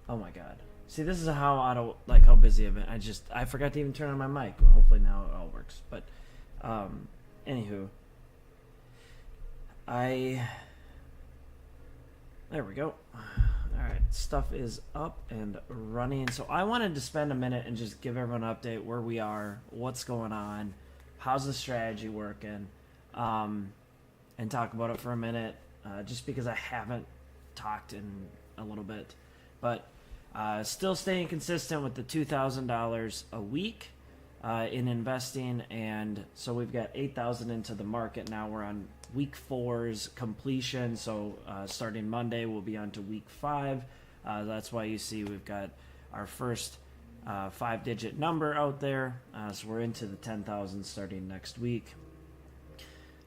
Oh my god. See, this is how how busy I've been. I forgot to even turn on my mic. Well, hopefully now it all works. But, anywho, there we go. All right, stuff is up and running. So I wanted to spend a minute and just give everyone an update where we are, what's going on, how's the strategy working, and talk about it for a minute. Just because I haven't talked in a little bit, but. Still staying consistent with the $2,000 a week in investing, and so we've got 8,000 into the market now. We're on week 4's completion, so starting Monday we'll be on to week 5. That's why you see we've got our first 5-digit number out there. So we're into the 10,000 starting next week.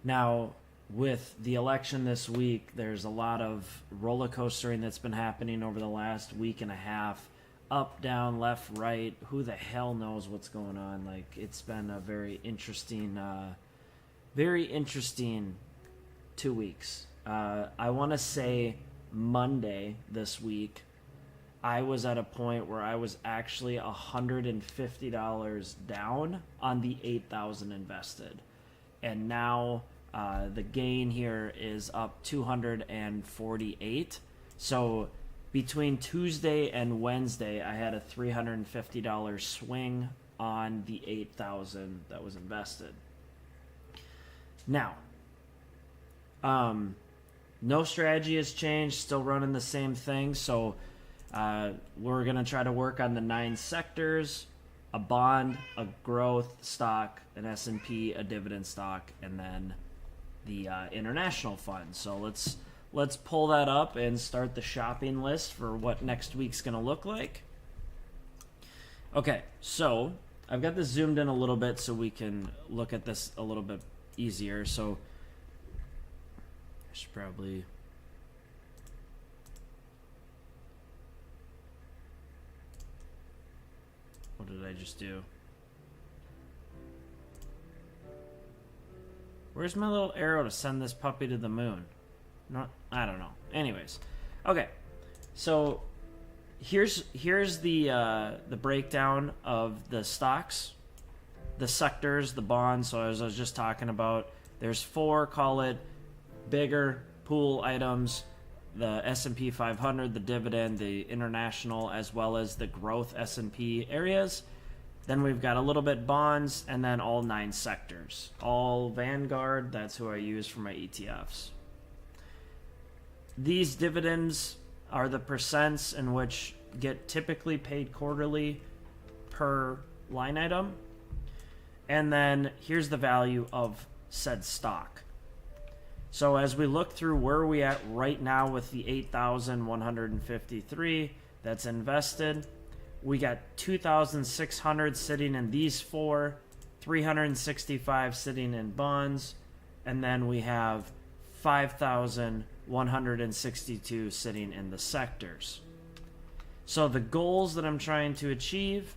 Now, with the election this week, there's a lot of roller coastering that's been happening over the last week and a half. Up, down, left, right. Who the hell knows what's going on? Like, it's been a very interesting 2 weeks. I want to say Monday this week, I was at a point where I was actually $150 down on the 8,000 invested. And now the gain here is up 248. So between Tuesday and Wednesday, I had a $350 swing on the 8,000 that was invested. Now, no strategy has changed. Still running the same thing. So we're gonna try to work on the 9 sectors: a bond, a growth stock, an S&P, a dividend stock, and then the international fund. So let's pull that up and start the shopping list for what next week's going to look like. Okay, so I've got this zoomed in a little bit so we can look at this a little bit easier. So I should probably... What did I just do? Where's my little arrow to send this puppy to the moon? I don't know. Anyways, okay. So here's the breakdown of the stocks, the sectors, the bonds. So as I was just talking about, there's 4, call it bigger pool items: the S&P 500, the dividend, the international, as well as the growth S&P areas. Then we've got a little bit bonds, and then all 9 sectors. All Vanguard, that's who I use for my ETFs. These dividends are the percents in which get typically paid quarterly per line item. And then here's the value of said stock. So as we look through where we at right now with the 8,153 that's invested, we got 2,600 sitting in these 4, 365 sitting in bonds, and then we have 5,162 sitting in the sectors. So the goals that I'm trying to achieve,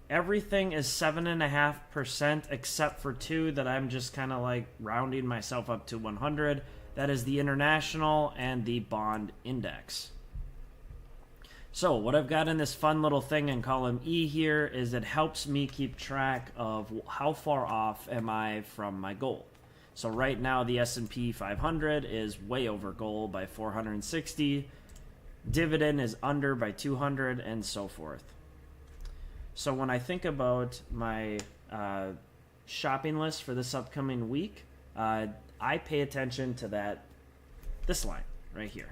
everything is 7.5% except for 2 that I'm just kind of like rounding myself up to 100. That is the international and the bond index. So what I've got in this fun little thing in column E here is it helps me keep track of how far off am I from my goal. So right now the S&P 500 is way over goal by 460. Dividend is under by 200, and so forth. So when I think about my shopping list for this upcoming week, I pay attention to this line right here.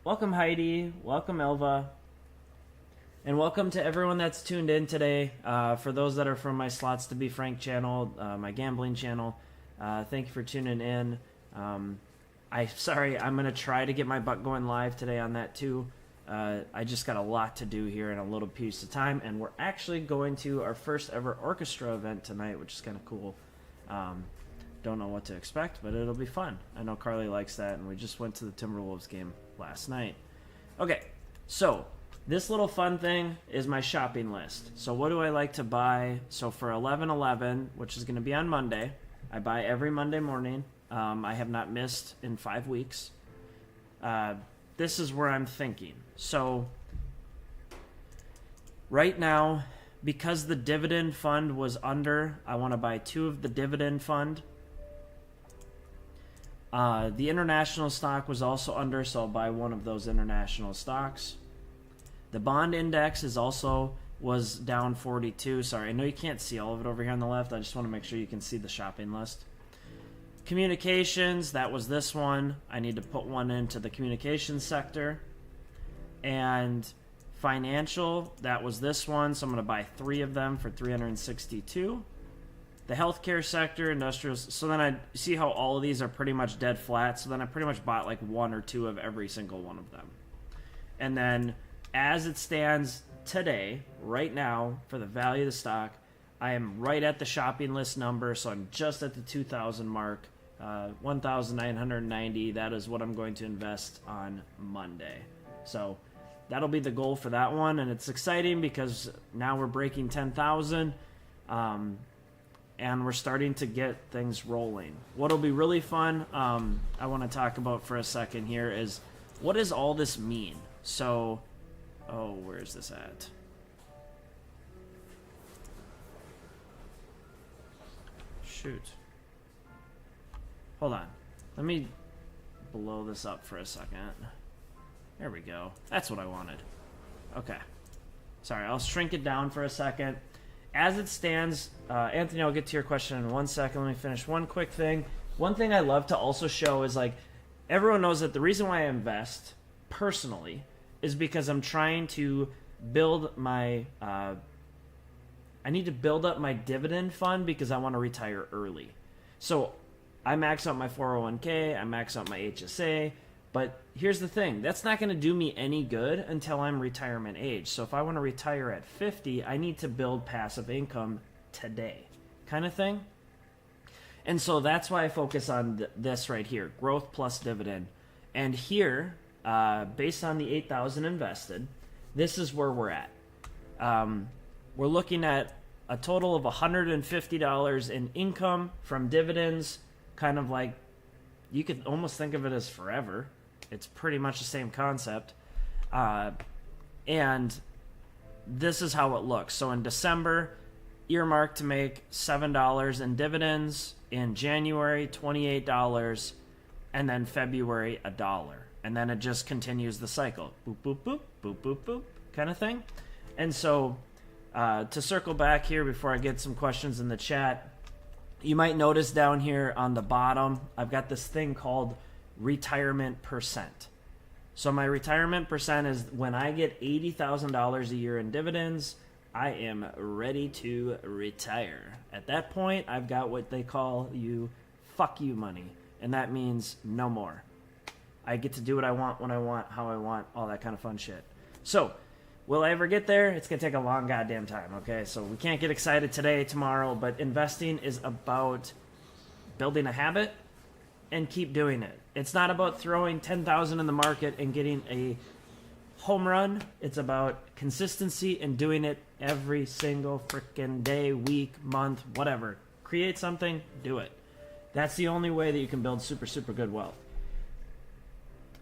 Welcome, Heidi. Welcome, Elva. And welcome to everyone that's tuned in today. For those that are from my Slots to Be Frank channel, my gambling channel, thank you for tuning in. I'm going to try to get my butt going live today on that too. I just got a lot to do here in a little piece of time, and we're actually going to our first ever orchestra event tonight, which is kind of cool. Don't know what to expect, but it'll be fun. I know Carly likes that, and we just went to the Timberwolves game last night. Okay, so this little fun thing is my shopping list. So what do I like to buy? So for 11/11, which is going to be on Monday, I buy every Monday morning. I have not missed in 5 weeks. this is where I'm thinking. So right now, because the dividend fund was under, I want to buy 2 of the dividend fund. The international stock was also under, so I'll buy 1 of those international stocks. The bond index was down 42. Sorry, I know you can't see all of it over here on the left. I just want to make sure you can see the shopping list. Communications, that was this one. I need to put 1 into the communications sector. And financial, that was this one. So I'm going to buy 3 of them for 362. The healthcare sector, industrials. So then I see how all of these are pretty much dead flat. So then I pretty much bought like 1 or 2 of every single one of them. And then as it stands today, right now, for the value of the stock, I am right at the shopping list number. So I'm just at the 2,000 mark. 1,990. That is what I'm going to invest on Monday. So that'll be the goal for that one, and it's exciting because now we're breaking 10,000, and we're starting to get things rolling. What'll be really fun, I want to talk about for a second here is what does all this mean? So, where's this at? Shoot. Hold on. Let me blow this up for a second. There we go. That's what I wanted. Okay. Sorry, I'll shrink it down for a second. As it stands, Anthony, I'll get to your question in 1 second. Let me finish one quick thing. One thing I love to also show is like, everyone knows that the reason why I invest personally is because I'm trying to build my, I need to build up my dividend fund because I want to retire early. So I max out my 401k, I max out my HSA, but here's the thing. That's not going to do me any good until I'm retirement age. So if I want to retire at 50, I need to build passive income today, kind of thing. And so that's why I focus on this right here, growth plus dividend. And here, based on the 8,000 invested, this is where we're at. We're looking at a total of $150 in income from dividends, kind of like, you could almost think of it as forever. It's pretty much the same concept. And this is how it looks. So in December, earmarked to make $7 in dividends. In January, $28. And then February, $1. And then it just continues the cycle. Boop, boop, boop, boop, boop, boop, kind of thing. And so to circle back here before I get some questions in the chat, you might notice down here on the bottom, I've got this thing called retirement percent. So my retirement percent is when I get $80,000 a year in dividends, I am ready to retire. At that point, I've got what they call fuck you money. And that means no more. I get to do what I want, when I want, how I want, all that kind of fun shit. So, will I ever get there? It's going to take a long goddamn time, okay? So we can't get excited today, tomorrow, but investing is about building a habit and keep doing it. It's not about throwing 10,000 in the market and getting a home run. It's about consistency and doing it every single freaking day, week, month, whatever. Create something, do it. That's the only way that you can build super, super good wealth.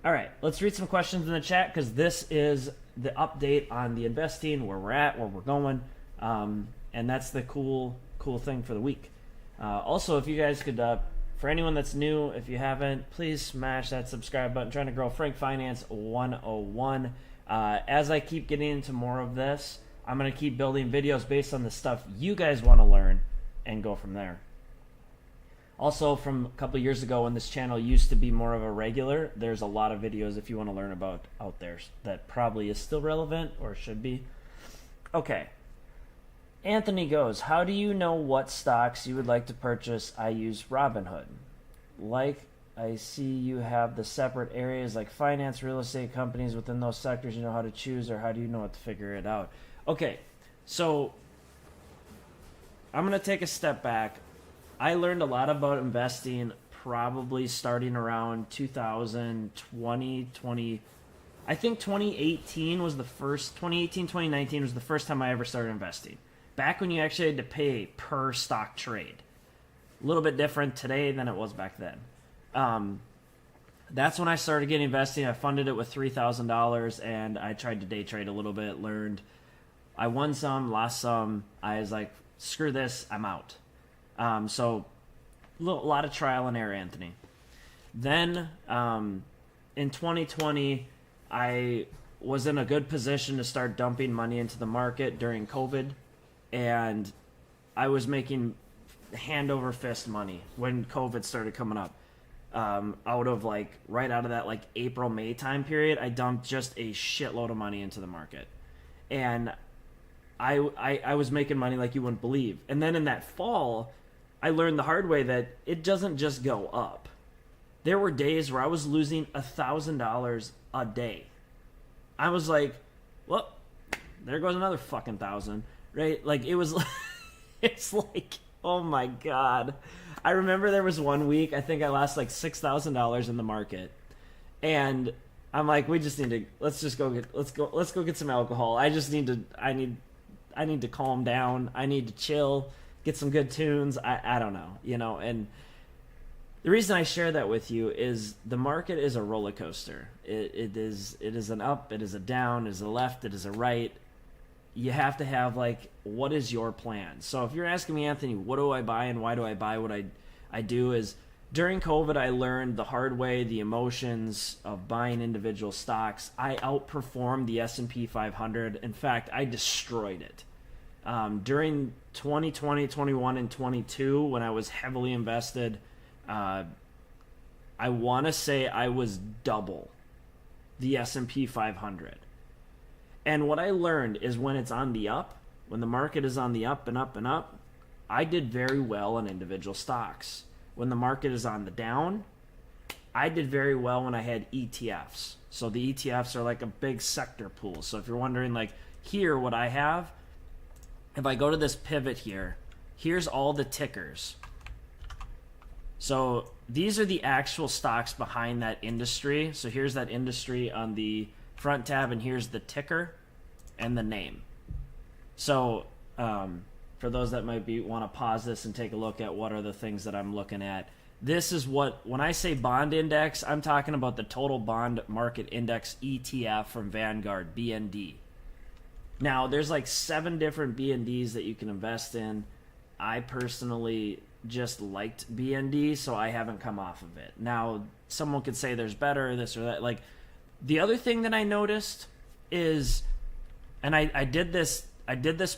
All right, let's read some questions in the chat because this is the update on the investing, where we're at, where we're going, and that's the cool thing for the week. Also, if you guys could, for anyone that's new, if you haven't, please smash that subscribe button. Trying to grow Frank Finance 101. As I keep getting into more of this, I'm going to keep building videos based on the stuff you guys want to learn and go from there. Also, from a couple years ago when this channel used to be more of a regular, there's a lot of videos if you want to learn about out there that probably is still relevant or should be. Okay. Anthony goes, how do you know what stocks you would like to purchase? I use Robinhood. Like, I see you have the separate areas like finance, real estate companies within those sectors. You know how to choose, or how do you know what to figure it out? Okay, so I'm going to take a step back. I learned a lot about investing probably starting around 2020. I think 2018, 2019 was the first time I ever started investing. Back when you actually had to pay per stock trade. A little bit different today than it was back then. That's when I started getting investing. I funded it with $3,000, and I tried to day trade a little bit. Learned, I won some, lost some. I was like, screw this, I'm out. So a lot of trial and error, Anthony. Then in 2020, I was in a good position to start dumping money into the market during COVID, and I was making hand over fist money when COVID started coming up. Out of right out of that April, May time period, I dumped just a shitload of money into the market. And I was making money like you wouldn't believe. And then in that fall, I learned the hard way that it doesn't just go up. There were days where I was losing $1,000 a day. I was like, well, there goes another fucking $1,000, right? Like, it was, it's like, oh my God. I remember there was one week, I think I lost like $6,000 in the market. And I'm like, we just need to, let's go get some alcohol. I need to calm down. I need to chill, get some good tunes. I don't know, and the reason I share that with you is the market is a roller coaster. It is an up, it is a down, it is a left, it is a right. You have to have what is your plan? So if you're asking me, Anthony, what do I buy and why do I buy what I do, is during COVID I learned the hard way, the emotions of buying individual stocks. I outperformed the S&P 500. In fact, I destroyed it. During 2020, 21, and 22, when I was heavily invested, I want to say I was double the S&P 500. And what I learned is when it's on the up, when the market is on the up and up and up, I did very well in individual stocks. When the market is on the down, I did very well when I had ETFs. So the ETFs are like a big sector pool. So if you're wondering, here, what I have, if I go to this pivot here, here's all the tickers. So these are the actual stocks behind that industry. So here's that industry on the front tab, and here's the ticker and the name. So for those that might want to pause this and take a look at what are the things that I'm looking at, this is when I say bond index, I'm talking about the total bond market index ETF from Vanguard, BND. Now, there's 7 different BNDs that you can invest in. I personally just liked BND, so I haven't come off of it. Now, someone could say there's better, this or that. The other thing that I noticed is, and I did this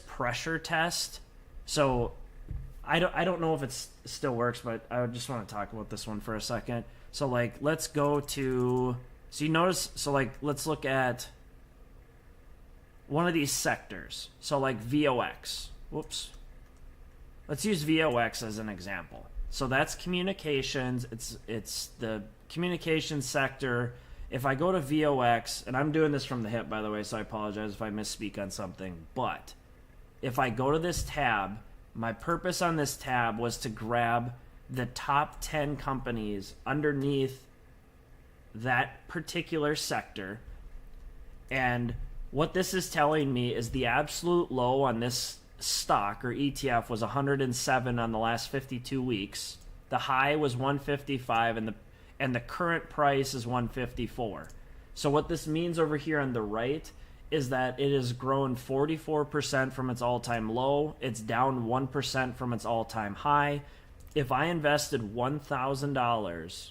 pressure test. So I don't know if it still works, but I just want to talk about this one for a second. So let's go to, so you notice, so let's look at one of these sectors. So VOX. Whoops. Let's use VOX as an example. So that's communications. It's the communications sector. If I go to VOX, and I'm doing this from the hip, by the way, so I apologize if I misspeak on something, but if I go to this tab, my purpose on this tab was to grab the top 10 companies underneath that particular sector. And what this is telling me is the absolute low on this stock or ETF was 107 on the last 52 weeks. The high was 155, and the current price is 154. So what this means over here on the right is that it has grown 44% from its all-time low. It's down 1% from its all-time high. If I invested $1,000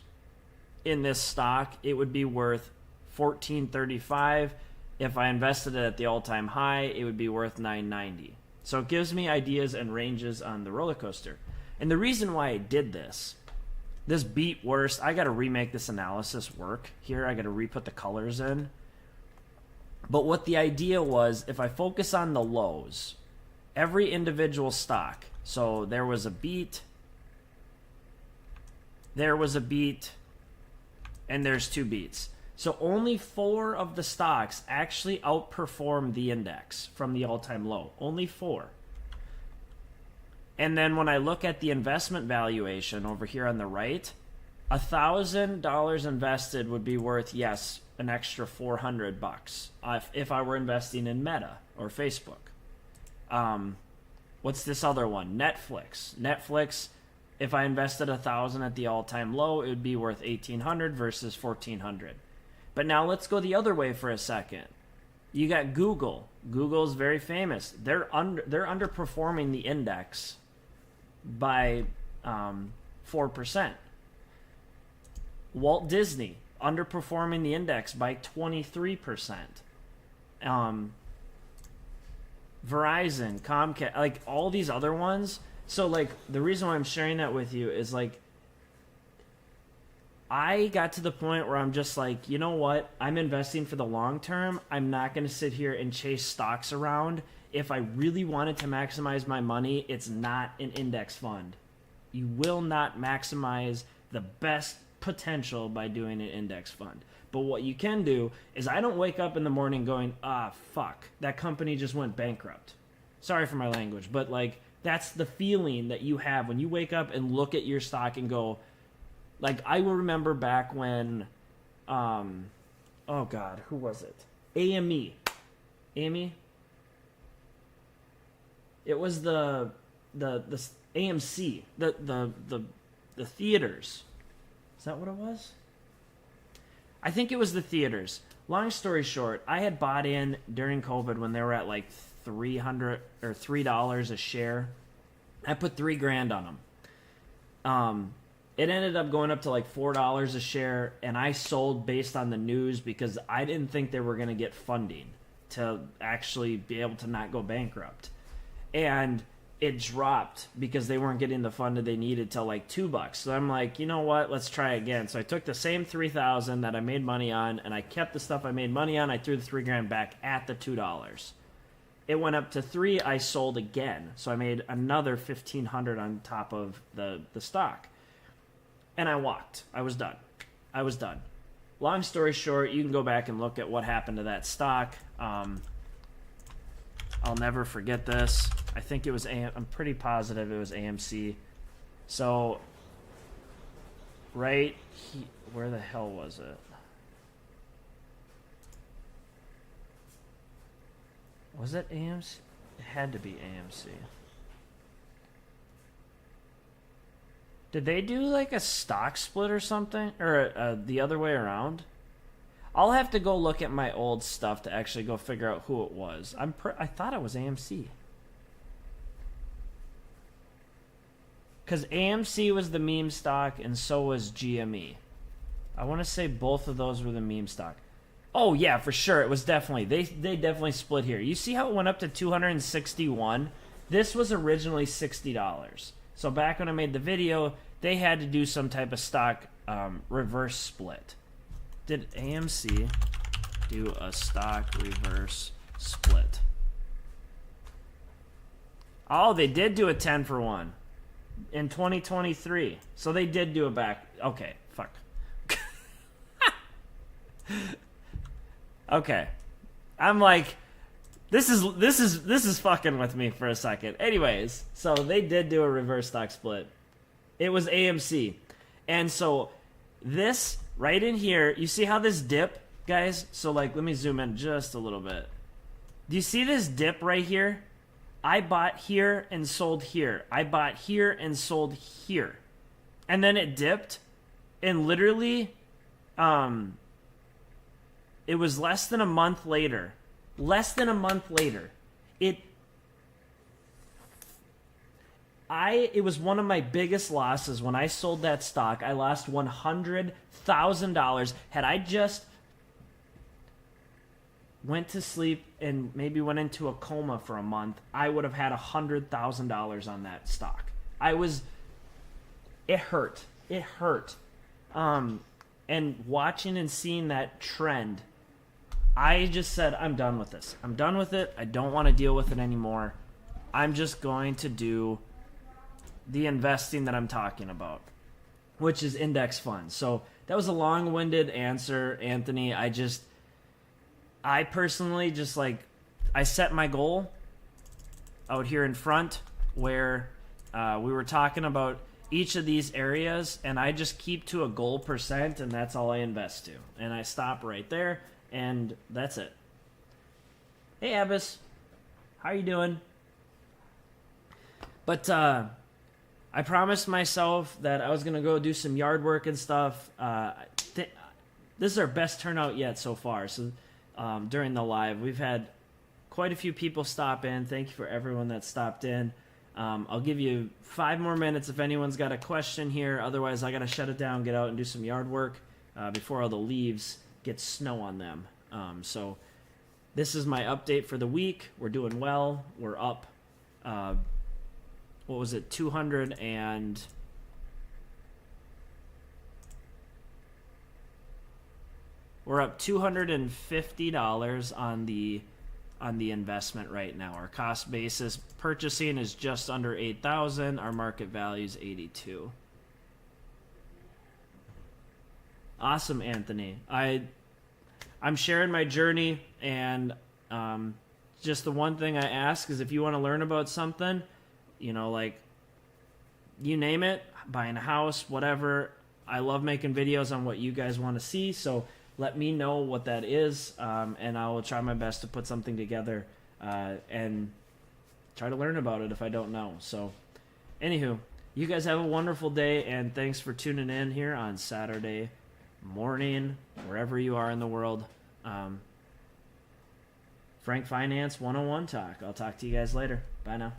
in this stock, it would be worth $14.35. If I invested it at the all-time high, it would be worth $9.90. So it gives me ideas and ranges on the roller coaster. And the reason why I did this beat worse. I got to remake this analysis work here. I got to re-put the colors in. But what the idea was, if I focus on the lows, every individual stock, so there was a beat, and there's 2 beats. So only 4 of the stocks actually outperformed the index from the all-time low. Only 4. And then when I look at the investment valuation over here on the right, $1,000 invested would be worth, yes, an extra $400 if I were investing in Meta or Facebook. What's this other one? Netflix. Netflix If I invested 1,000 at the all-time low, it would be worth 1,800 versus 1,400. But now let's go the other way for a second. You got Google. Google is very famous. They're underperforming the index by 4%. Walt Disney underperforming the index by 23%. Verizon, Comcast, like all these other ones. So like the reason why I'm sharing that with you is like I got to the point where I'm just like, you know what? I'm investing for the long term. I'm not going to sit here and chase stocks around. If I really wanted to maximize my money, it's not an index fund. You will not maximize the best potential by doing an index fund. But what you can do is I don't wake up in the morning going, fuck, that company just went bankrupt. Sorry for my language, but like that's the feeling that you have when you wake up and look at your stock and go, like I will remember back when, oh God, who was it? AME. AME? It was the AMC, the theaters. Is that what it was? I think it was the theaters. Long story short, I had bought in during COVID when they were at like $3 a share. I put $3,000 on them. It ended up going up to like $4 a share, and I sold based on the news because I didn't think they were going to get funding to actually be able to not go bankrupt. And it dropped because they weren't getting the fund that they needed till like $2. So I'm like, you know what? Let's try again. So I took the same 3,000 that I made money on, and I kept the stuff I made money on. I threw the $3,000 back at the $2. It went up to $3. I sold again, so I made another $1,500 on top of the stock. And I walked. I was done. Long story short, you can go back and look at what happened to that stock. I'll never forget this. I think it was I'm pretty positive it was AMC. So, where the hell was it? Was it AMC? It had to be AMC. Did they do like a stock split or something? Or the other way around? I'll have to go look at my old stuff to actually go figure out who it was. I thought it was AMC. Because AMC was the meme stock and so was GME. I want to say both of those were the meme stock. Oh yeah, for sure. It was definitely. They definitely split here. You see how it went up to 261? This was originally $60. So back when I made the video, they had to do some type of stock reverse split. Did AMC do a stock reverse split? Oh, they did do a 10 for 1 in 2023. So they did do a back. Okay, fuck. Okay. I'm like, this is fucking with me for a second. Anyways, so they did do a reverse stock split. It was AMC. And so this right in here, you see how this dip, guys? So like, let me zoom in just a little bit. Do you see this dip right here? I bought here and sold here. I bought here and sold here. And then it dipped, and literally, it was less than a month later. It was one of my biggest losses when I sold that stock. I lost $100,000. Had I just went to sleep and maybe went into a coma for a month, I would have had $100,000 on that stock. It hurt. And watching and seeing that trend, I just said, I'm done with this. I'm done with it. I don't want to deal with it anymore. I'm just going to do the investing that I'm talking about, which is index funds. So that was a long-winded answer, Anthony. I personally just I set my goal out here in front where we were talking about each of these areas, and I just keep to a goal percent, and that's all I invest to. And I stop right there, and that's it. Hey, Abbas. How you doing? But I promised myself that I was going to go do some yard work and stuff. This is our best turnout yet so far. So during the live, we've had quite a few people stop in. Thank you for everyone that stopped in. I'll give you 5 more minutes if anyone's got a question here. Otherwise, I got to shut it down, get out and do some yard work before all the leaves get snow on them. So this is my update for the week. We're doing well. We're up, what was it, 200 and... We're up $250 on the investment right now. Our cost basis purchasing is just under 8,000. Our market value is 82. Awesome, Anthony. I'm sharing my journey, and just the one thing I ask is if you want to learn about something, like you name it, buying a house, whatever. I love making videos on what you guys want to see, so let me know what that is, and I will try my best to put something together and try to learn about it if I don't know. So, anywho, you guys have a wonderful day, and thanks for tuning in here on Saturday morning, wherever you are in the world. Frank Finance 101 Talk. I'll talk to you guys later. Bye now.